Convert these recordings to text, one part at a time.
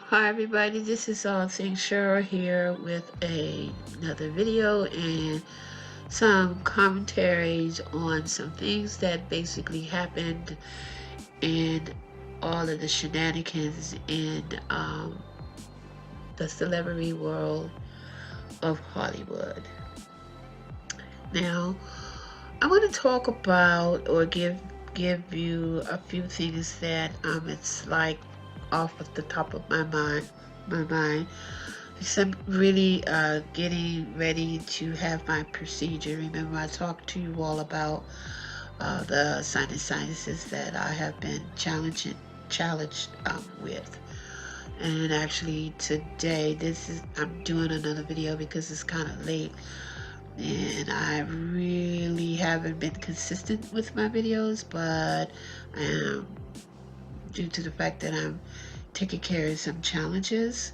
Hi everybody, this is All Things Cheryl here with another video and some commentaries on some things that basically happened in all of the shenanigans in the celebrity world of Hollywood. Now, I want to talk about or give you a few things that it's like off of the top of my mind. So I'm really getting ready to have my procedure. Remember, I talked to you all about the sinuses that I have been challenged with. And actually today, I'm doing another video because it's kind of late. And I really haven't been consistent with my videos, but due to the fact that I'm taking care of some challenges.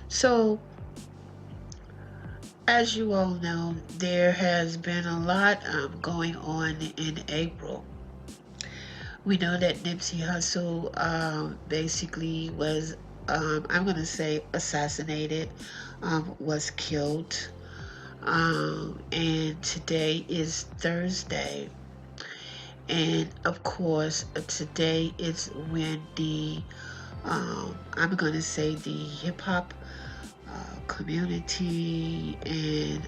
So, as you all know, there has been a lot going on in April. We know that Nipsey Hussle basically was, I'm going to say, assassinated, was killed. And today is Thursday. And of course, today is when I'm going to say the hip hop community and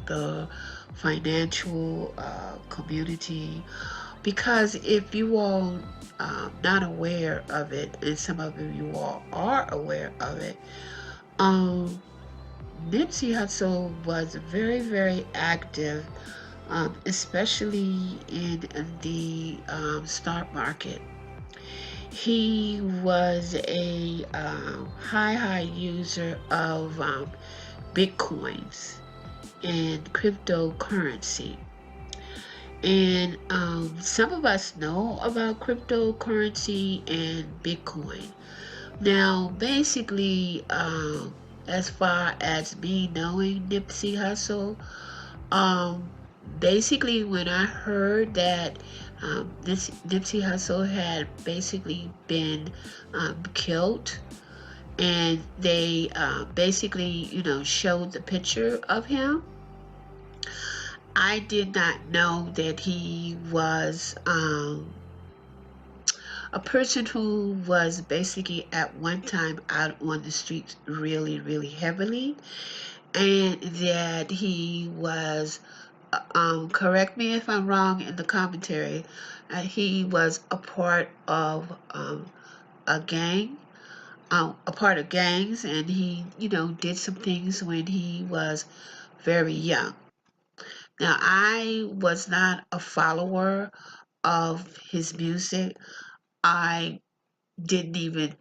the financial community, because if you all not aware of it, and some of you all are aware of it, Nipsey Hussle was very, very active, especially in the stock market. He was a high user of bitcoins and cryptocurrency. And some of us know about cryptocurrency and Bitcoin. Now, basically, as far as me knowing Nipsey Hussle, um, basically when I heard that this Nipsey Hussle had basically been killed, and they basically, showed the picture of him. I did not know that he was a person who was basically at one time out on the streets really, really heavily, and that he was, correct me if I'm wrong in the commentary, he was a part of a gang, a part of gangs, and he, did some things when he was very young. Now, I was not a follower of his music. I didn't even,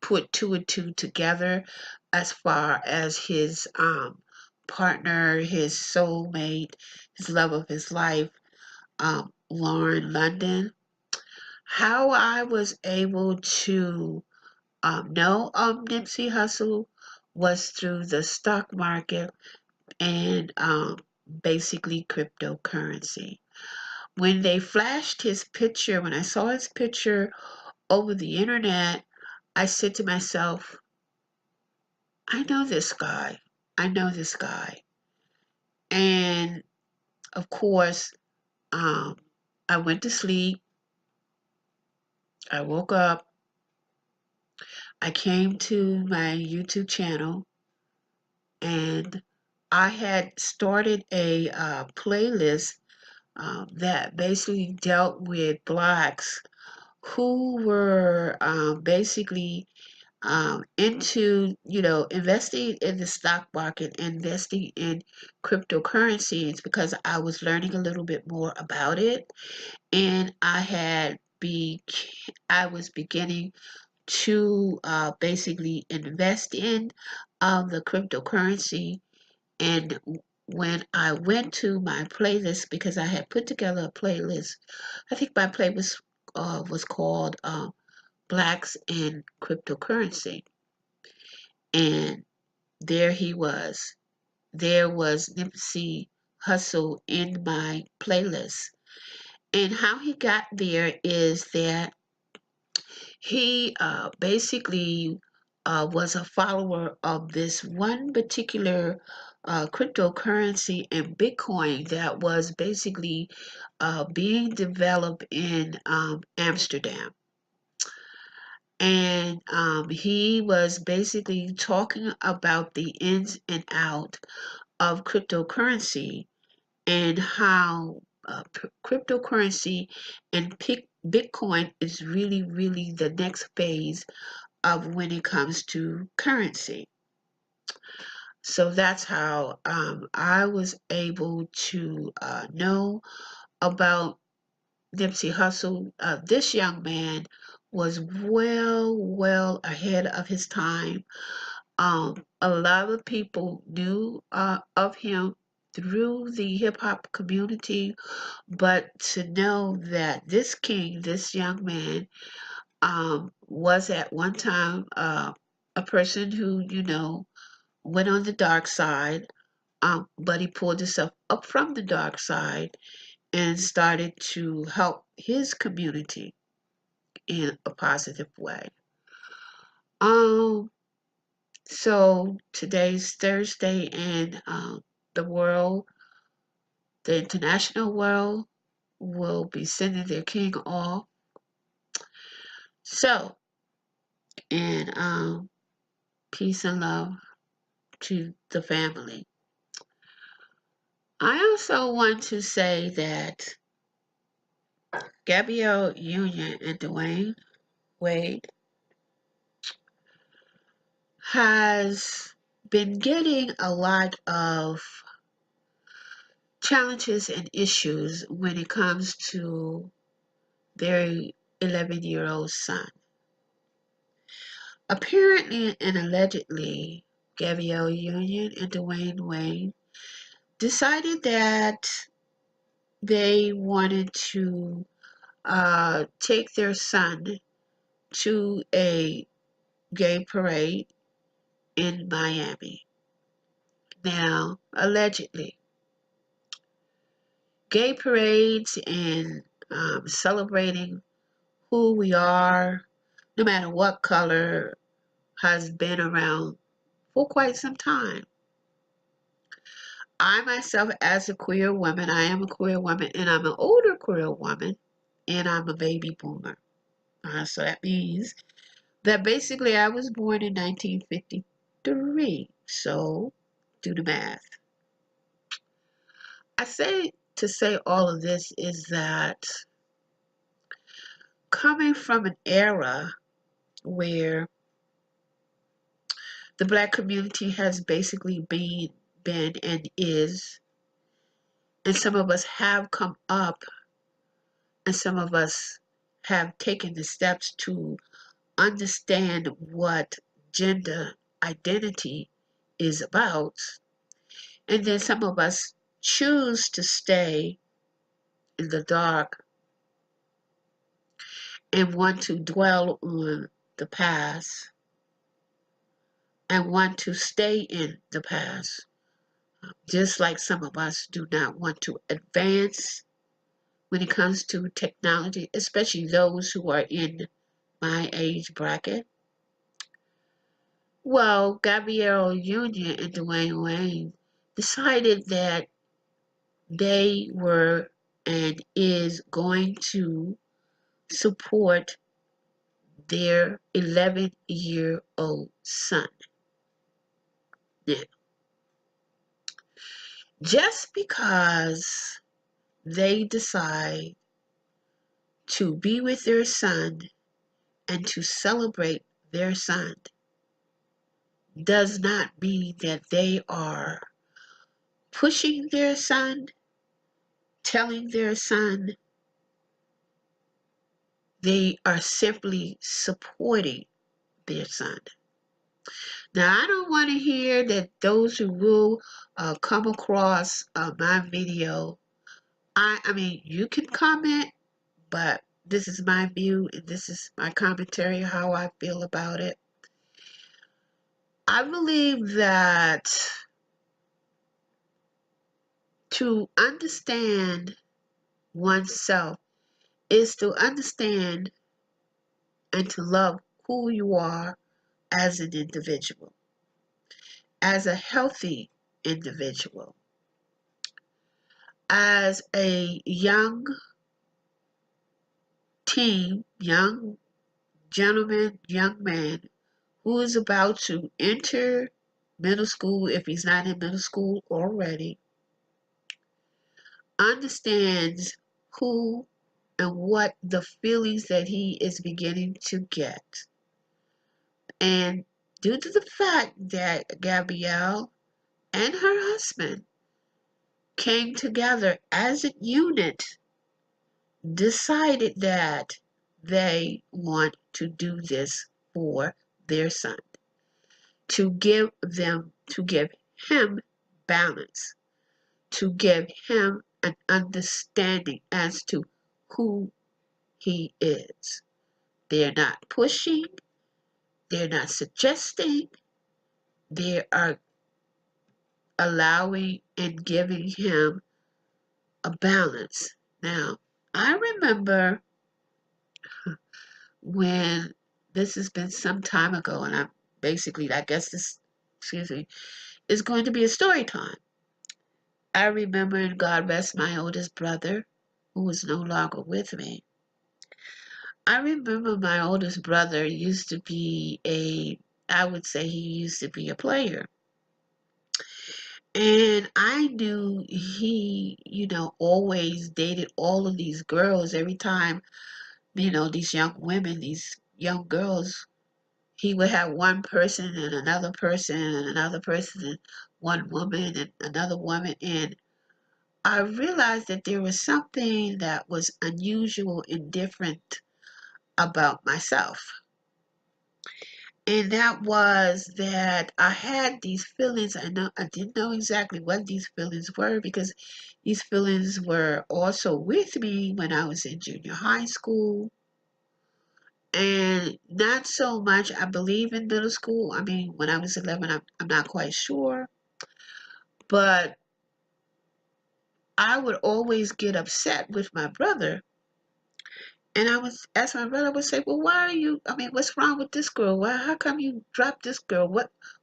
put two and two together as far as his partner, his soulmate, his love of his life, Lauren London. How I was able to know Nipsey Hussle was through the stock market and basically cryptocurrency. When they flashed his picture, when I saw his picture over the internet, I said to myself, I know this guy. I know this guy. And of course, um, I went to sleep. I woke up. I came to my YouTube channel, and I had started a playlist that basically dealt with blacks who were basically into, investing in the stock market, investing in cryptocurrencies, because I was learning a little bit more about it, and I was beginning to basically invest in the cryptocurrency. And when I went to my playlist, because I had put together a playlist, I think my playlist was called Blacks in Cryptocurrency. And there he was. There was Nipsey Hussle in my playlist. And how he got there is that He basically was a follower of this one particular cryptocurrency and Bitcoin that was basically being developed in Amsterdam. And he was basically talking about the ins and out of cryptocurrency and how cryptocurrency and Bitcoin is really, really the next phase of when it comes to currency. So that's how I was able to know about Nipsey Hussle. This young man was well ahead of his time. A lot of people knew of him through the hip hop community, but to know that this king, this young man, was at one time a person who, went on the dark side, but he pulled himself up from the dark side and started to help his community in a positive way. Um, so today's Thursday, and the world, the international world, will be sending their king off. So, and peace and love to the family. I also want to say that Gabrielle Union and Dwayne Wade has been getting a lot of challenges and issues when it comes to their 11-year-old son. Apparently and allegedly, Gabrielle Union and Dwayne Wade decided that they wanted to take their son to a gay parade in Miami. Now, allegedly, gay parades and celebrating who we are, no matter what color, has been around for quite some time. I myself, as a queer woman, I am a queer woman, and I'm an older queer woman, and I'm a baby boomer. So that means that basically I was born in 1953. So do the math. I say to say all of this is that coming from an era where the black community has basically been and is, and some of us have come up, and some of us have taken the steps to understand what gender identity is about, and then some of us choose to stay in the dark and want to dwell on the past and want to stay in the past, just like some of us do not want to advance when it comes to technology, especially those who are in my age bracket. Well, Gabrielle Union and Dwayne Wayne decided that they were and is going to support their 11-year-old son. Now, just because they decide to be with their son and to celebrate their son does not mean that they are pushing their son, telling their son. They are simply supporting their son. Now, I don't want to hear that those who will come across my video. I mean, you can comment, but this is my view and this is my commentary, how I feel about it. I believe that to understand oneself is to understand and to love who you are as an individual, as a healthy individual, as a young teen, young gentleman, young man who is about to enter middle school, if he's not in middle school already, understands who and what the feelings that he is beginning to get. And due to the fact that Gabrielle and her husband came together as a unit, decided that they want to do this for their son, to give him balance, to give him an understanding as to who he is. They're not pushing, they're not suggesting, they are allowing and giving him a balance. Now, I remember when this has been some time ago, and I'm basically, I guess this, excuse me, is going to be a story time. I remember, and God rest my oldest brother, who is no longer with me. I remember my oldest brother used to be I would say he used to be a player. And I knew he, always dated all of these girls every time, these young women, these young girls. He would have one person and another person and another person and one woman and another woman. And I realized that there was something that was unusual and different about myself. And that was that I had these feelings. I didn't know exactly what these feelings were, because these feelings were also with me when I was in junior high school. And not so much, I believe, in middle school. I mean, when I was 11, I'm not quite sure. But I would always get upset with my brother. And I was, as my brother would say, well, why are you, I mean, what's wrong with this girl? How come you dropped this girl?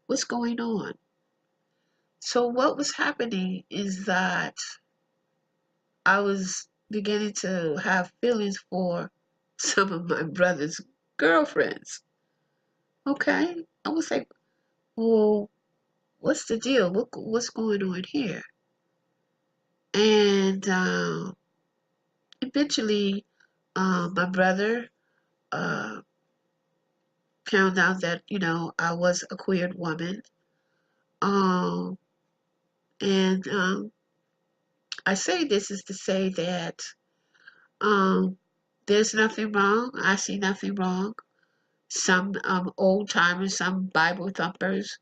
What's going on? So what was happening is that I was beginning to have feelings for some of my brother's girlfriends. Okay? I was like, well, what's the deal? What's going on here? And eventually, my brother uh, found out that, I was a queer woman. Um, and I say this is to say that um, there's nothing wrong. I see nothing wrong. Some old timers, some Bible thumpers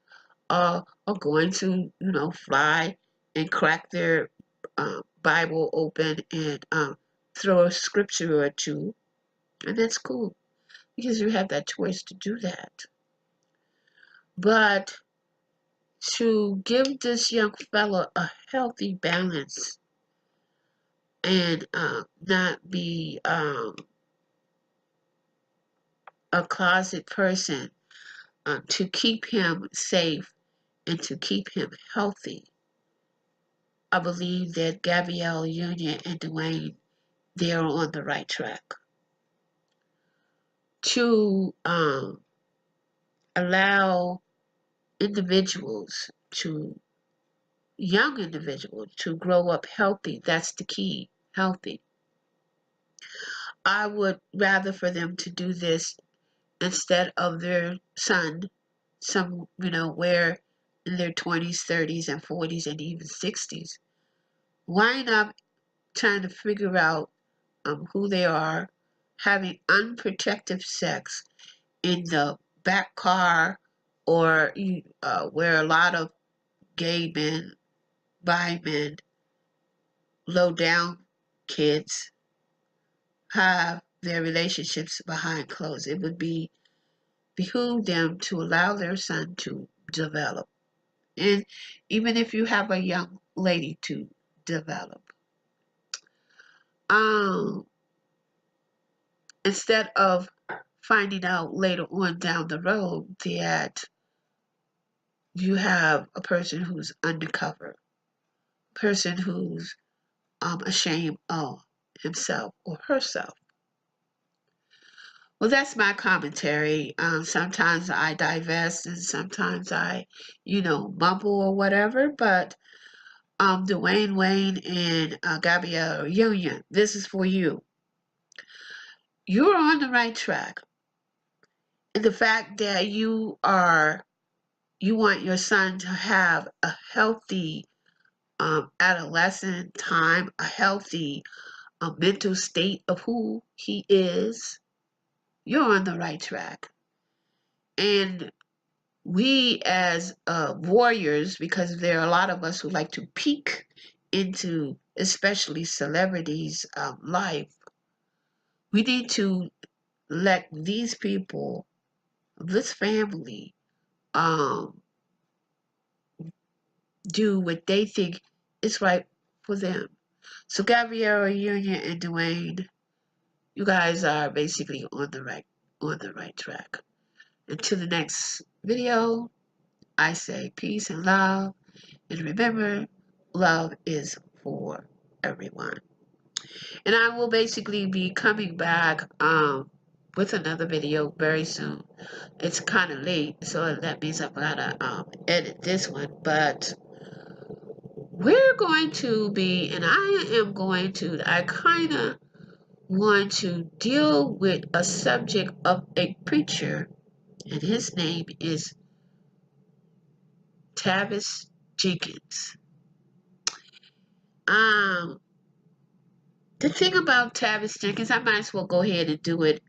are going to, fly and crack their Bible open and throw a scripture or two, and that's cool because you have that choice to do that. But to give this young fella a healthy balance and not be a closet person, to keep him safe and to keep him healthy, I believe that Gabrielle Union and Dwayne, they're on the right track to allow individuals to young individuals to grow up healthy. That's the key, healthy. I would rather for them to do this instead of their son, some, where in their 20s, 30s, and 40s, and even 60s, wind up trying to figure out who they are, having unprotected sex in the back car, or where a lot of gay men, bi men, low down kids have their relationships behind closed. It would behoove them to allow their son to develop. And even if you have a young lady to develop, um, instead of finding out later on down the road that you have a person who's undercover, person who's ashamed of himself or herself. Well, that's my commentary. Sometimes I divest and sometimes I, mumble or whatever, but Dwayne Wayne and Gabrielle Union, this is for you. You're on the right track. And the fact that you want your son to have a healthy adolescent time, a healthy mental state of who he is, you're on the right track. And we as warriors, because there are a lot of us who like to peek into especially celebrities' life, we need to let these people, this family, um, do what they think is right for them. So Gabrielle Union and Dwayne, you guys are basically on the right track. Until the next video, I say peace and love, and remember, love is for everyone. And I will basically be coming back with another video very soon. It's kind of late, so that means I've got to edit this one, but we're going to be, and I kind of want to deal with a subject of a preacher, and his name is Tavis Jenkins. The thing about Tavis Jenkins, I might as well go ahead and do it.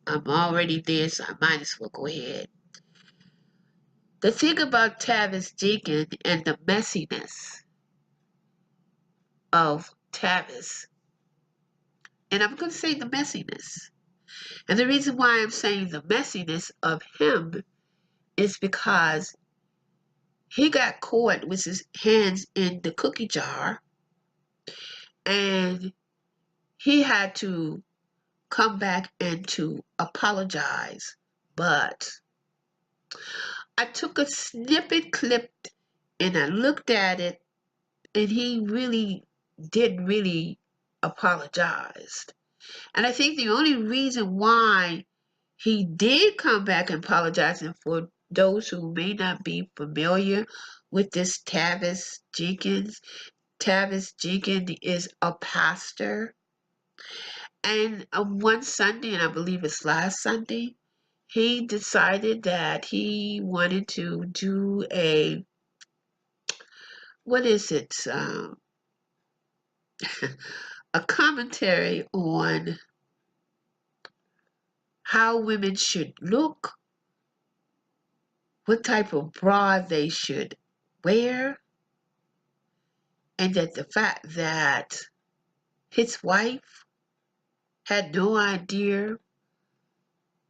I'm already there, so I might as well go ahead. The thing about Tavis Jenkins and the messiness of Tavis, and I'm going to say the messiness, and the reason why I'm saying the messiness of him is because he got caught with his hands in the cookie jar, and he had to come back and to apologize. But I took a snippet clip and I looked at it, and he really didn't really apologize. And I think the only reason why he did come back and apologize, and for those who may not be familiar with this Tavis Jenkins is a pastor. And one Sunday, and I believe it's last Sunday, he decided that he wanted to do what is it? A commentary on how women should look, what type of bra they should wear, and that the fact that his wife had no idea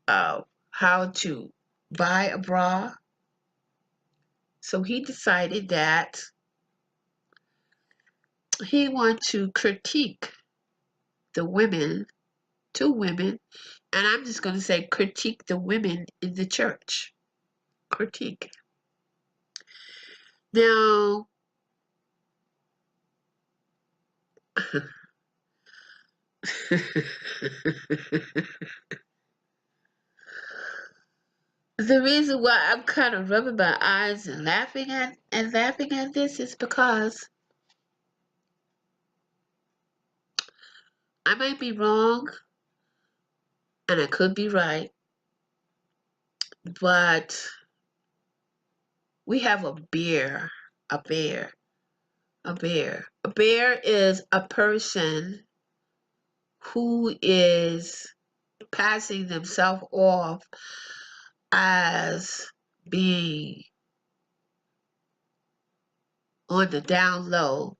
of how to buy a bra. So he decided that he wanted to critique the women, two women, and I'm just going to say critique the women in the church. Critique. Now, the reason why I'm kind of rubbing my eyes and laughing at this is because I might be wrong and I could be right, but we have a bear, a bear, a bear. A bear is a person who is passing themselves off as being on the down low.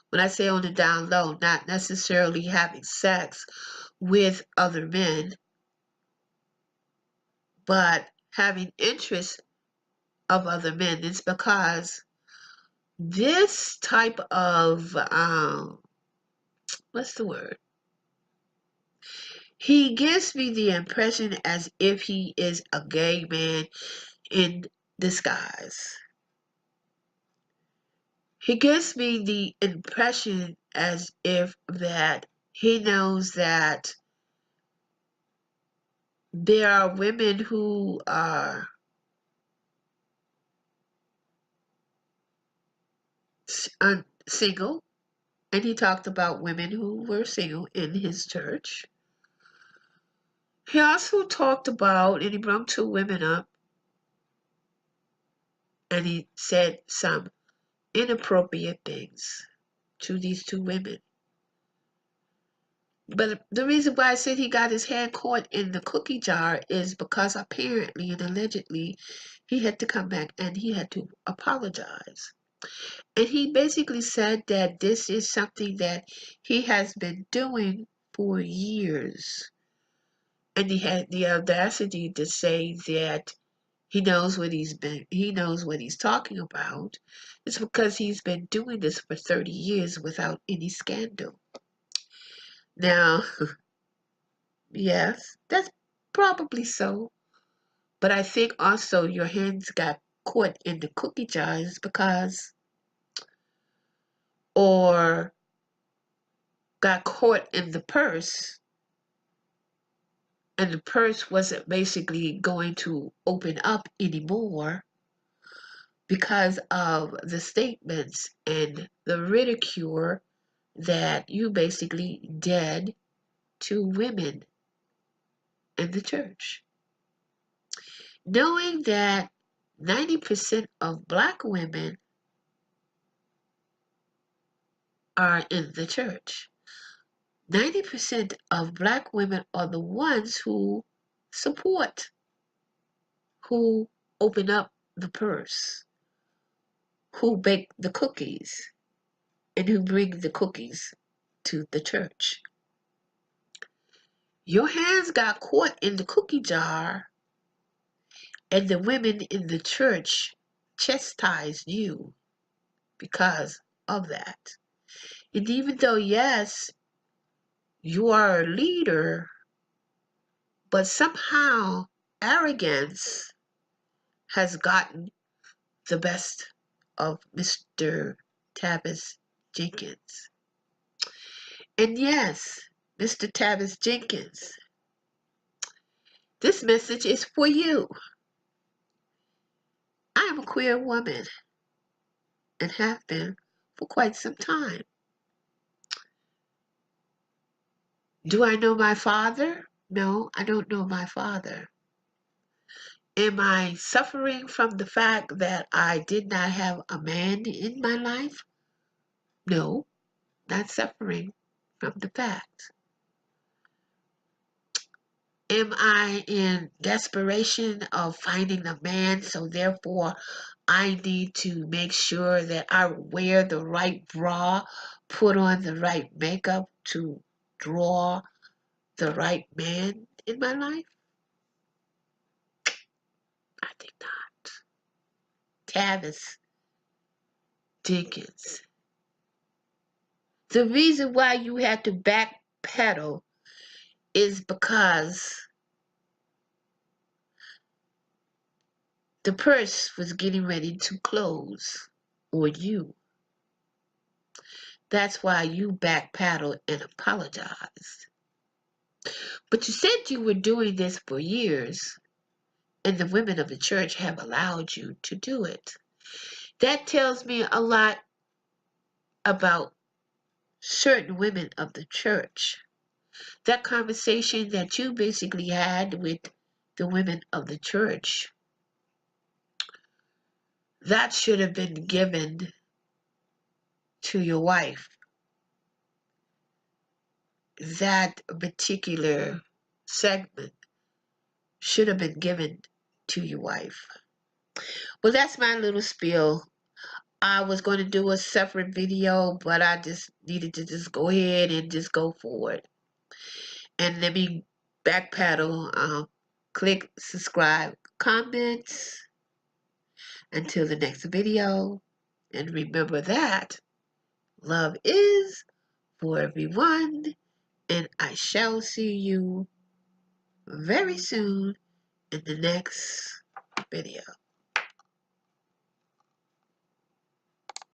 When I say on the down low, not necessarily having sex with other men, but having interest of other men. It's because this type of what's the word? He gives me the impression as if he is a gay man in disguise. He gives me the impression as if that he knows that there are women who are single, and he talked about women who were single in his church. He also talked about, and he brought two women up, and he said some inappropriate things to these two women. But the reason why I said he got his hand caught in the cookie jar is because apparently and allegedly he had to come back and he had to apologize. And he basically said that this is something that he has been doing for years. And he had the audacity to say that he knows what he's talking about. It's because he's been doing this for 30 years without any scandal. Now, yes, that's probably so. But I think also your hands got caught in the cookie jars because, or got caught in the purse, and the purse wasn't basically going to open up anymore because of the statements and the ridicule that you basically did to women in the church. Knowing that 90% of black women are in the church. 90% of black women are the ones who support, who open up the purse, who bake the cookies, and who bring the cookies to the church. Your hands got caught in the cookie jar, and the women in the church chastised you because of that. And even though, yes, you are a leader, but somehow arrogance has gotten the best of Mr. Tavis Jenkins. And yes, Mr. Tavis Jenkins, this message is for you. I am a queer woman and have been for quite some time. Do I know my father? No, I don't know my father. Am I suffering from the fact that I did not have a man in my life? No, not suffering from the fact. Am I in desperation of finding a man, so therefore I need to make sure that I wear the right bra, put on the right makeup to draw the right man in my life? I think not. Tavis Jenkins. The reason why you had to backpedal is because the purse was getting ready to close on you. That's why you backpedaled and apologized. But you said you were doing this for years, and the women of the church have allowed you to do it. That tells me a lot about certain women of the church. That conversation that you basically had with the women of the church, that should have been given to your wife. That particular segment should have been given to your wife. Well, that's my little spiel. I was going to do a separate video, but I just needed to just go ahead and just go forward. And let me backpedal. Click subscribe, comments. Until the next video. And remember that love is for everyone and I shall see you very soon in the next video.